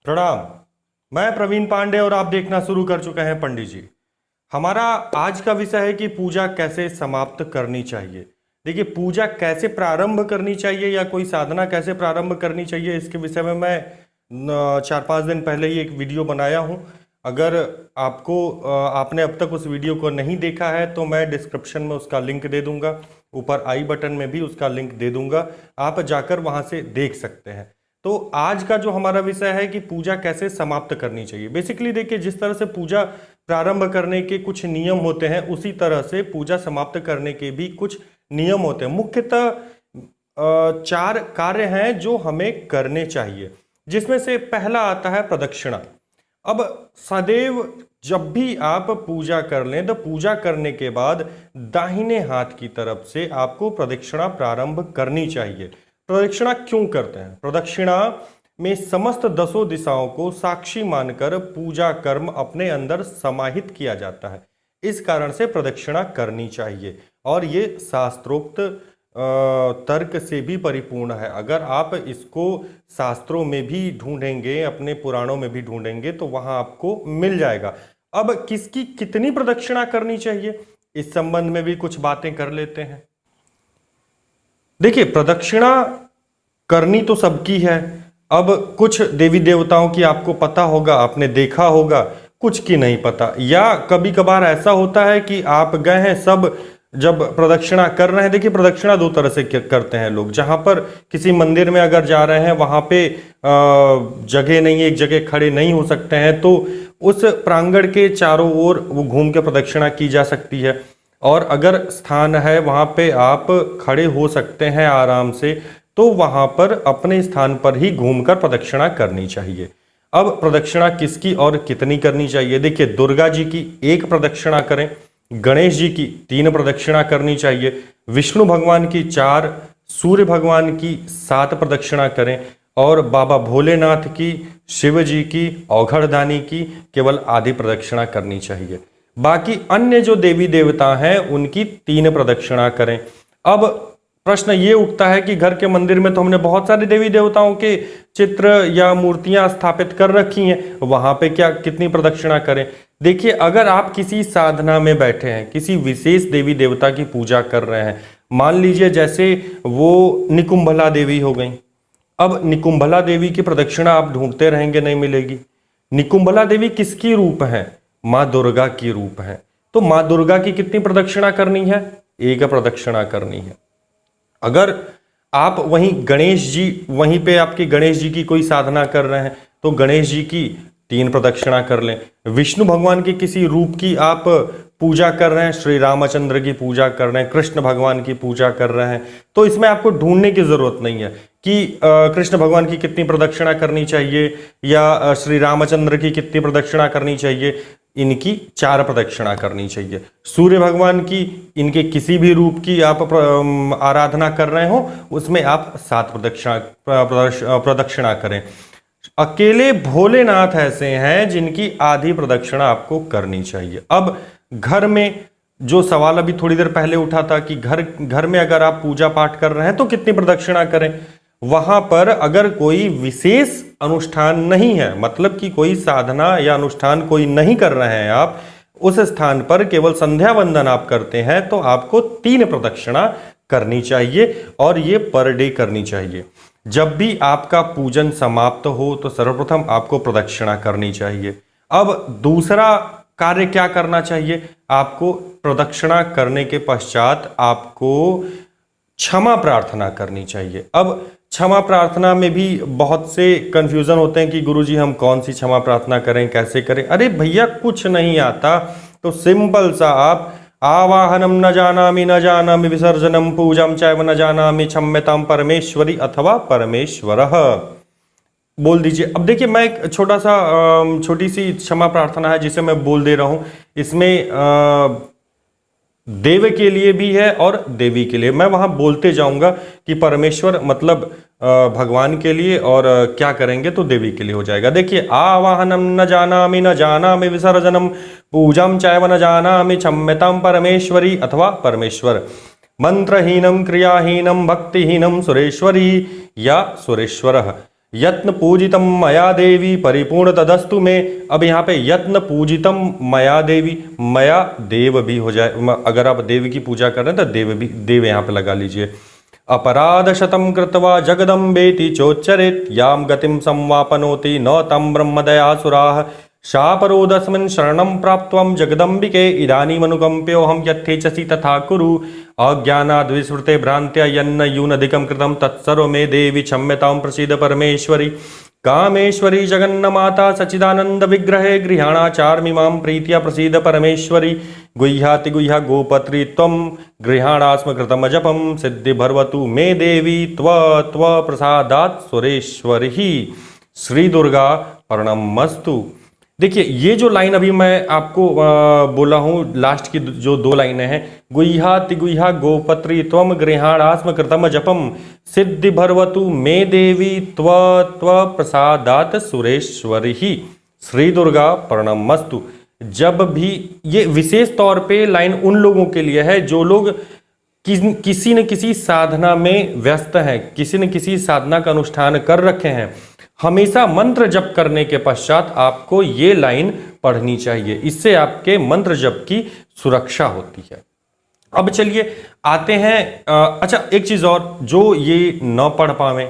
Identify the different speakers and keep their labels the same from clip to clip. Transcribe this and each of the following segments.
Speaker 1: प्रणाम। मैं प्रवीण पांडे और आप देखना शुरू कर चुके हैं पंडित जी। हमारा आज का विषय है कि पूजा कैसे समाप्त करनी चाहिए। देखिए, पूजा कैसे प्रारंभ करनी चाहिए या कोई साधना कैसे प्रारंभ करनी चाहिए, इसके विषय में मैं 4-5 दिन पहले ही एक वीडियो बनाया हूं। अगर आपने अब तक उस वीडियो को नहीं देखा है तो मैं डिस्क्रिप्शन में उसका लिंक दे दूंगा, ऊपर आई बटन में भी उसका लिंक दे दूंगा, आप जाकर वहां से देख सकते हैं। तो आज का जो हमारा विषय है कि पूजा कैसे समाप्त करनी चाहिए। बेसिकली देखिए, जिस तरह से पूजा प्रारंभ करने के कुछ नियम होते हैं, उसी तरह से पूजा समाप्त करने के भी कुछ नियम होते हैं। मुख्यतः 4 कार्य हैं जो हमें करने चाहिए, जिसमें से पहला आता है प्रदक्षिणा। अब सदैव जब भी आप पूजा कर लें तो पूजा करने के बाद दाहिने हाथ की तरफ से आपको प्रदक्षिणा प्रारंभ करनी चाहिए। प्रदक्षिणा क्यों करते हैं? प्रदक्षिणा में समस्त 10 दिशाओं को साक्षी मानकर पूजा कर्म अपने अंदर समाहित किया जाता है। इस कारण से प्रदक्षिणा करनी चाहिए और ये शास्त्रोक्त तर्क से भी परिपूर्ण है। अगर आप इसको शास्त्रों में भी ढूंढेंगे, अपने पुराणों में भी ढूंढेंगे तो वहां आपको मिल जाएगा। अब किसकी कितनी प्रदक्षिणा करनी चाहिए, इस संबंध में भी कुछ बातें कर लेते हैं। देखिए, प्रदक्षिणा करनी तो सबकी है। अब कुछ देवी देवताओं की आपको पता होगा, आपने देखा होगा, कुछ की नहीं पता। या कभी कभार ऐसा होता है कि आप गए हैं, सब जब प्रदक्षिणा कर रहे हैं। देखिए, प्रदक्षिणा 2 तरह से करते हैं लोग। जहां पर किसी मंदिर में अगर जा रहे हैं, वहां पे जगह नहीं है, एक जगह खड़े नहीं हो सकते हैं, तो उस प्रांगण के चारों ओर वो घूम के प्रदक्षिणा की जा सकती है। और अगर स्थान है वहां पे आप खड़े हो सकते हैं आराम से, तो वहां पर अपने स्थान पर ही घूमकर प्रदक्षिणा करनी चाहिए। अब प्रदक्षिणा किसकी और कितनी करनी चाहिए? देखिए, दुर्गा जी की 1 प्रदक्षिणा करें, गणेश जी की 3 प्रदक्षिणा करनी चाहिए, विष्णु भगवान की 4, सूर्य भगवान की 7 प्रदक्षिणा करें और बाबा भोलेनाथ की, शिव जी की, औघड़दानी की केवल आधी प्रदक्षिणा करनी चाहिए। बाकी अन्य जो देवी देवता हैं उनकी 3 प्रदक्षिणा करें। अब प्रश्न ये उठता है कि घर के मंदिर में तो हमने बहुत सारे देवी देवताओं के चित्र या मूर्तियां स्थापित कर रखी हैं, वहां पे क्या कितनी प्रदक्षिणा करें? देखिए, अगर आप किसी साधना में बैठे हैं, किसी विशेष देवी देवता की पूजा कर रहे हैं, मान लीजिए जैसे वो निकुंभला देवी हो गई। अब निकुंभला देवी की प्रदक्षिणा आप ढूंढते रहेंगे, नहीं मिलेगी। निकुंभला देवी किसकी रूप है? माँ दुर्गा की रूप है। तो माँ दुर्गा की कितनी प्रदक्षिणा करनी है? 1 प्रदक्षिणा करनी है। अगर आप वहीं गणेश जी, वहीं पे आपके गणेश जी की कोई साधना कर रहे हैं तो गणेश जी की 3 प्रदक्षिणा कर लें। विष्णु भगवान के किसी रूप की आप पूजा कर रहे हैं, श्री रामचंद्र की पूजा कर रहे हैं, कृष्ण भगवान की पूजा कर रहे हैं, तो इसमें आपको ढूंढने की जरूरत नहीं है कि कृष्ण भगवान की कितनी प्रदक्षिणा करनी चाहिए या श्री रामचंद्र की कितनी प्रदक्षिणा करनी चाहिए। इनकी 4 प्रदक्षिणा करनी चाहिए। सूर्य भगवान की, इनके किसी भी रूप की आप आराधना कर रहे हो, उसमें आप 7 प्रदक्षिणा करें। अकेले भोलेनाथ ऐसे हैं जिनकी आधी प्रदक्षिणा आपको करनी चाहिए। अब घर में जो सवाल अभी थोड़ी देर पहले उठा था कि घर में अगर आप पूजा पाठ कर रहे हैं तो कितनी प्रदक्षिणा करें, वहां पर अगर कोई विशेष अनुष्ठान नहीं है, मतलब कि कोई साधना या अनुष्ठान कोई नहीं कर रहे हैं आप, उस स्थान पर केवल संध्या वंदन आप करते हैं, तो आपको 3 प्रदक्षिणा करनी चाहिए और ये पर डे करनी चाहिए। जब भी आपका पूजन समाप्त हो तो सर्वप्रथम आपको प्रदक्षिणा करनी चाहिए। अब दूसरा कार्य क्या करना चाहिए? आपको प्रदक्षिणा करने के पश्चात आपको क्षमा प्रार्थना करनी चाहिए। अब क्षमा प्रार्थना में भी बहुत से कंफ्यूजन होते हैं कि गुरुजी हम कौन सी क्षमा प्रार्थना करें, कैसे करें। अरे भैया, कुछ नहीं आता तो सिंपल सा आप आवाहनम न जानामि विसर्जनम पूजम चैव न जानामि क्षम्यताम परमेश्वरी अथवा परमेश्वरः बोल दीजिए। अब देखिए, मैं एक छोटी सी क्षमा प्रार्थना है जिसे मैं बोल दे रहा हूं। इसमें देव के लिए भी है और देवी के लिए। मैं वहां बोलते जाऊंगा कि परमेश्वर मतलब भगवान के लिए, और क्या करेंगे तो देवी के लिए हो जाएगा। देखिए, आवाहनम न जानामि विसर्जनम पूजम चैव न जानामि क्षम्यताम परमेश्वरी अथवा परमेश्वर। मंत्रहीनम क्रियाहीनम भक्तिहीनम सुरेश्वरी या सुरेश्वरः। यत्न पूजितम मया देवी परिपूर्ण तदस्तु में। अब यहाँ पे यत्न पूजितम मया देवी, मया देव भी हो जाए, अगर आप देव की पूजा कर रहे हैं तो देव भी, देव यहाँ पे लगा लीजिए। अपराध शतम कृत्वा जगदम्बेति चोच्चरेत् याम गतिम संवापनोति न तम ब्रह्मदयासुराः शापरोदस्मिन् शरणं प्राप्त्वं जगदम्बिके इदानीमनुकम्प्योऽहं यथेच्छसि तथा कुरु अज्ञानाद्विस्मृते भ्रान्त्या यन्न यूनधिकं कृतं तत्सर्व मे देवी क्षम्यतां प्रसीद परमेश्वरी। कामेश्वरी जगन्नमाता सच्चिदानंद विग्रहे गृहाणाचार्मिमां प्रीत्या प्रसीद परमेश्वरी। गुह्याति गुह्या गोपत्री त्वं गृहाणास्म कृतम जपम सिद्धि भरवतु मे देवी त्व प्रसादात् सुरेश्वरी। श्री दुर्गा प्रणमस्तु। देखिए ये जो लाइन अभी मैं आपको बोला हूँ, लास्ट की जो दो लाइनें हैं, गुह्या तिगुह्या गोपत्री त्वम गृहाणास्म कृतम जपम सिद्धि भरवतु मे देवी त्व प्रसादात सुरेश्वरी श्री दुर्गा प्रणमस्तु। जब भी, ये विशेष तौर पे लाइन उन लोगों के लिए है जो लोग किसी न किसी साधना में व्यस्त हैं, किसी न किसी साधना का अनुष्ठान कर रखे हैं। हमेशा मंत्र जप करने के पश्चात आपको ये लाइन पढ़नी चाहिए, इससे आपके मंत्र जप की सुरक्षा होती है। अब चलिए आते हैं, अच्छा एक चीज और, जो ये न पढ़ पावे,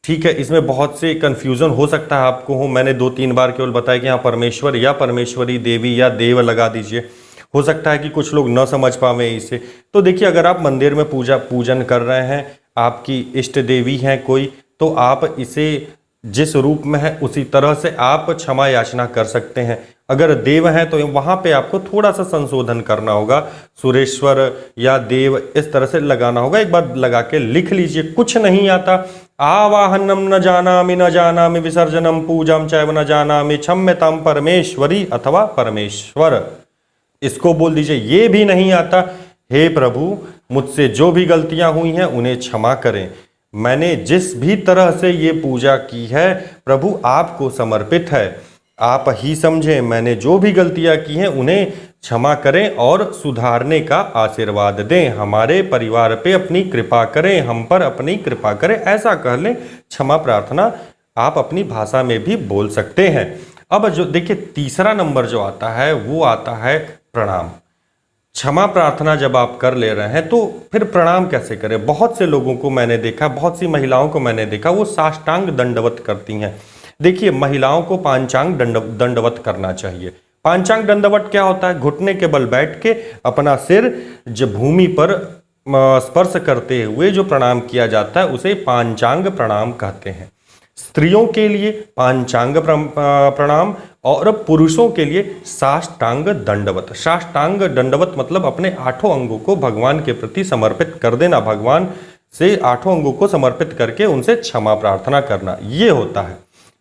Speaker 1: ठीक है, इसमें बहुत से कंफ्यूजन हो सकता है आपको हो। मैंने 2-3 बार केवल बताया कि यहाँ परमेश्वर या परमेश्वरी, देवी या देव लगा दीजिए। हो सकता है कि कुछ लोग न समझ पावे इसे। तो देखिए, अगर आप मंदिर में पूजन कर रहे हैं, आपकी इष्ट देवी हैं कोई, तो आप इसे जिस रूप में है उसी तरह से आप क्षमा याचना कर सकते हैं। अगर देव हैं तो वहां पे आपको थोड़ा सा संशोधन करना होगा, सुरेश्वर या देव इस तरह से लगाना होगा। एक बार लगा के लिख लीजिए। कुछ नहीं आता, आवाहनम न जानामि विसर्जनम पूजाम चैव न जानामि क्षम्यताम परमेश्वरी अथवा परमेश्वर, इसको बोल दीजिए। ये भी नहीं आता, हे प्रभु मुझसे जो भी गलतियां हुई हैं उन्हें क्षमा करें, मैंने जिस भी तरह से ये पूजा की है प्रभु आपको समर्पित है, आप ही समझें, मैंने जो भी गलतियां की हैं उन्हें क्षमा करें और सुधारने का आशीर्वाद दें, हमारे परिवार पे अपनी कृपा करें, हम पर अपनी कृपा करें, ऐसा कह लें। क्षमा प्रार्थना आप अपनी भाषा में भी बोल सकते हैं। अब जो देखिए तीसरा नंबर जो आता है वो आता है प्रणाम। क्षमा प्रार्थना जब आप कर ले रहे हैं तो फिर प्रणाम कैसे करें। बहुत से लोगों को मैंने देखा, बहुत सी महिलाओं को मैंने देखा, वो साष्टांग दंडवत करती हैं। देखिए महिलाओं को पांचांग दंडवत करना चाहिए। पांचांग दंडवत क्या होता है? घुटने के बल बैठ के अपना सिर जब भूमि पर स्पर्श करते हुए जो प्रणाम किया जाता है उसे पांचांग प्रणाम कहते हैं। स्त्रियों के लिए पांचांग प्रणाम और पुरुषों के लिए साष्टांग दंडवत। साष्टांग दंडवत मतलब अपने 8 अंगों को भगवान के प्रति समर्पित कर देना, भगवान से 8 अंगों को समर्पित करके उनसे क्षमा प्रार्थना करना, ये होता है।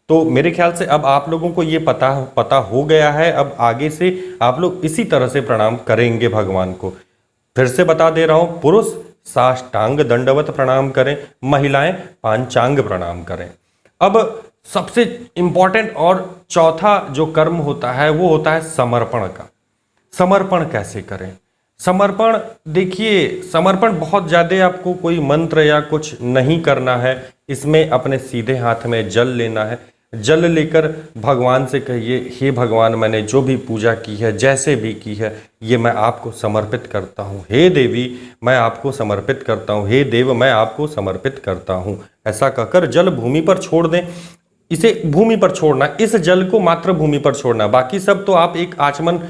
Speaker 1: तो मेरे ख्याल से अब आप लोगों को ये पता हो गया है। अब आगे से आप लोग इसी तरह से प्रणाम करेंगे भगवान को। फिर से बता दे रहा हूं, पुरुष साष्टांग दंडवत प्रणाम करें, महिलाएं पांचांग प्रणाम करें। अब सबसे इंपॉर्टेंट और चौथा जो कर्म होता है वो होता है समर्पण का। समर्पण कैसे करें? समर्पण, देखिए समर्पण बहुत ज़्यादा आपको कोई मंत्र या कुछ नहीं करना है। इसमें अपने सीधे हाथ में जल लेना है। जल लेकर भगवान से कहिए, हे भगवान मैंने जो भी पूजा की है, जैसे भी की है, ये मैं आपको समर्पित करता हूँ। हे देवी मैं आपको समर्पित करता हूँ, हे देव मैं आपको समर्पित करता हूँ। ऐसा कहकर जल भूमि पर छोड़ दें। इसे भूमि पर छोड़ना, इस जल को मात्र भूमि पर छोड़ना। बाकी सब तो आप एक आचमन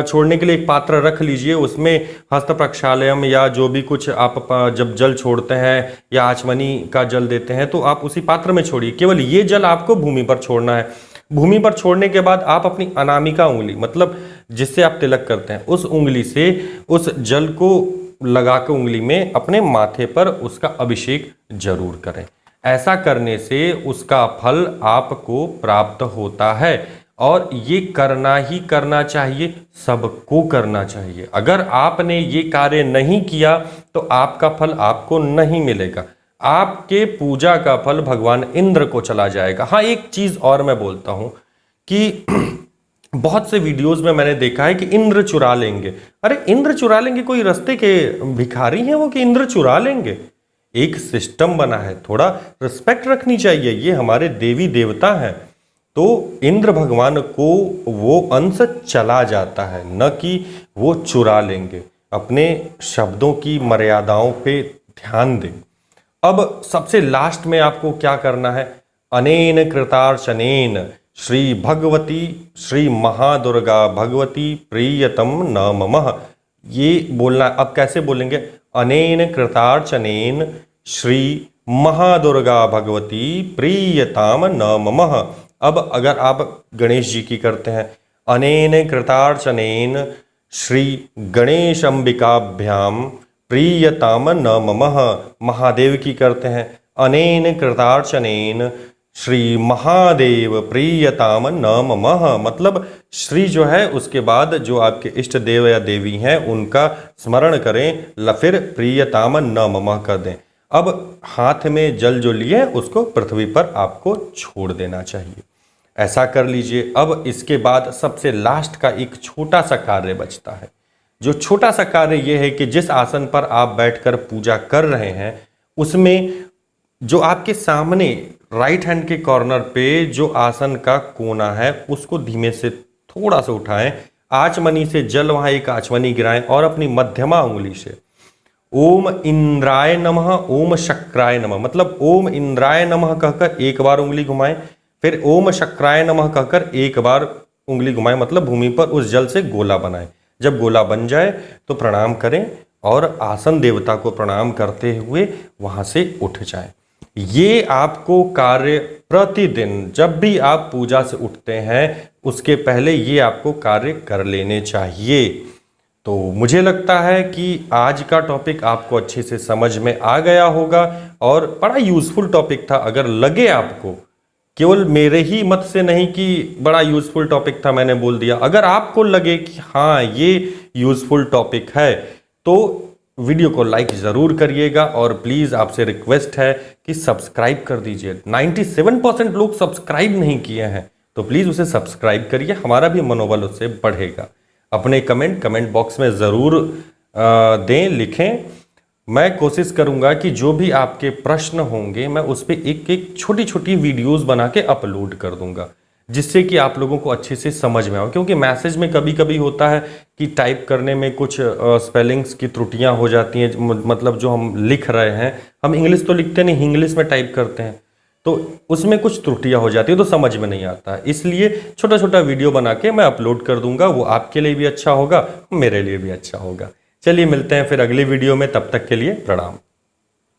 Speaker 1: छोड़ने के लिए एक पात्र रख लीजिए, उसमें हस्त प्रक्षालयम या जो भी कुछ आप जब जल छोड़ते हैं या आचमनी का जल देते हैं तो आप उसी पात्र में छोड़िए। केवल ये जल आपको भूमि पर छोड़ना है। भूमि पर छोड़ने के बाद आप अपनी अनामिका उंगली, मतलब जिससे आप तिलक करते हैं, उस उंगली से उस जल को लगा के उंगली में अपने माथे पर उसका अभिषेक जरूर करें। ऐसा करने से उसका फल आपको प्राप्त होता है और ये करना ही करना चाहिए, सबको करना चाहिए। अगर आपने ये कार्य नहीं किया तो आपका फल आपको नहीं मिलेगा, आपके पूजा का फल भगवान इंद्र को चला जाएगा। हाँ, एक चीज और मैं बोलता हूं कि बहुत से वीडियोस में मैंने देखा है कि इंद्र चुरा लेंगे। अरे इंद्र चुरा लेंगे, कोई रास्ते के भिखारी हैं वो कि इंद्र चुरा लेंगे? एक सिस्टम बना है, थोड़ा रिस्पेक्ट रखनी चाहिए, ये हमारे देवी देवता हैं। तो इंद्र भगवान को वो अंश चला जाता है, न कि वो चुरा लेंगे। अपने शब्दों की मर्यादाओं पे ध्यान दें। अब सबसे लास्ट में आपको क्या करना है, अनेन कृतार्चनेन श्री भगवती श्री महादुर्गा भगवती प्रियतम न ममः, ये बोलना। अब कैसे बोलेंगे, अनेन कृतार्चनेन श्री महादुर्गा भगवती प्रियताम न ममः। अब अगर आप गणेश जी की करते हैं, अनेन कृतार्चनेन श्री गणेश अंबिकाभ्याम प्रियताम न ममः। महादेव की करते हैं, अनेन कृतार्चनेन श्री महादेव प्रियताम न ममः। मतलब श्री जो है उसके बाद जो आपके इष्ट देव या देवी हैं उनका स्मरण करें, फिर प्रियताम न ममः कर दें। अब हाथ में जल जो लिए उसको पृथ्वी पर आपको छोड़ देना चाहिए, ऐसा कर लीजिए। अब इसके बाद सबसे लास्ट का एक छोटा सा कार्य बचता है। जो छोटा सा कार्य यह है कि जिस आसन पर आप बैठकर पूजा कर रहे हैं उसमें जो आपके सामने राइट हैंड के कॉर्नर पे जो आसन का कोना है उसको धीमे से थोड़ा सा उठाएं, आचमनी से जल वहां एक आचमनी गिराएं और अपनी मध्यमा उंगली से ओम इंद्राय नमः ओम शक्राय नमः, मतलब ओम इंद्राय नमः कहकर एक बार उंगली घुमाएं, फिर ओम शक्राय नमः कहकर एक बार उंगली घुमाएं, मतलब भूमि पर उस जल से गोला बनाएं। जब गोला बन जाए तो प्रणाम करें और आसन देवता को प्रणाम करते हुए वहां से उठ जाएं। ये आपको कार्य प्रतिदिन जब भी आप पूजा से उठते हैं उसके पहले ये आपको कार्य कर लेने चाहिए। तो मुझे लगता है कि आज का टॉपिक आपको अच्छे से समझ में आ गया होगा और बड़ा यूजफुल टॉपिक था। अगर लगे आपको, केवल मेरे ही मत से नहीं कि बड़ा यूजफुल टॉपिक था मैंने बोल दिया, अगर आपको लगे कि हाँ ये यूजफुल टॉपिक है तो वीडियो को लाइक ज़रूर करिएगा और प्लीज़ आपसे रिक्वेस्ट है कि सब्सक्राइब कर दीजिए। 97% लोग सब्सक्राइब नहीं किए हैं तो प्लीज़ उसे सब्सक्राइब करिए, हमारा भी मनोबल उससे बढ़ेगा। अपने कमेंट बॉक्स में ज़रूर दें, लिखें। मैं कोशिश करूंगा कि जो भी आपके प्रश्न होंगे मैं उस पर एक एक छोटी छोटी वीडियोस बना के अपलोड कर दूंगा, जिससे कि आप लोगों को अच्छे से समझ में आए। क्योंकि मैसेज में कभी कभी होता है कि टाइप करने में कुछ स्पेलिंग्स की त्रुटियां हो जाती हैं, मतलब जो हम लिख रहे हैं, हम इंग्लिश तो लिखते नहीं, इंग्लिश में टाइप करते हैं, तो उसमें कुछ त्रुटियां हो जाती है तो समझ में नहीं आता। इसलिए छोटा छोटा वीडियो बना के मैं अपलोड कर दूंगा, वो आपके लिए भी अच्छा होगा, मेरे लिए भी अच्छा होगा। चलिए मिलते हैं फिर अगली वीडियो में, तब तक के लिए प्रणाम।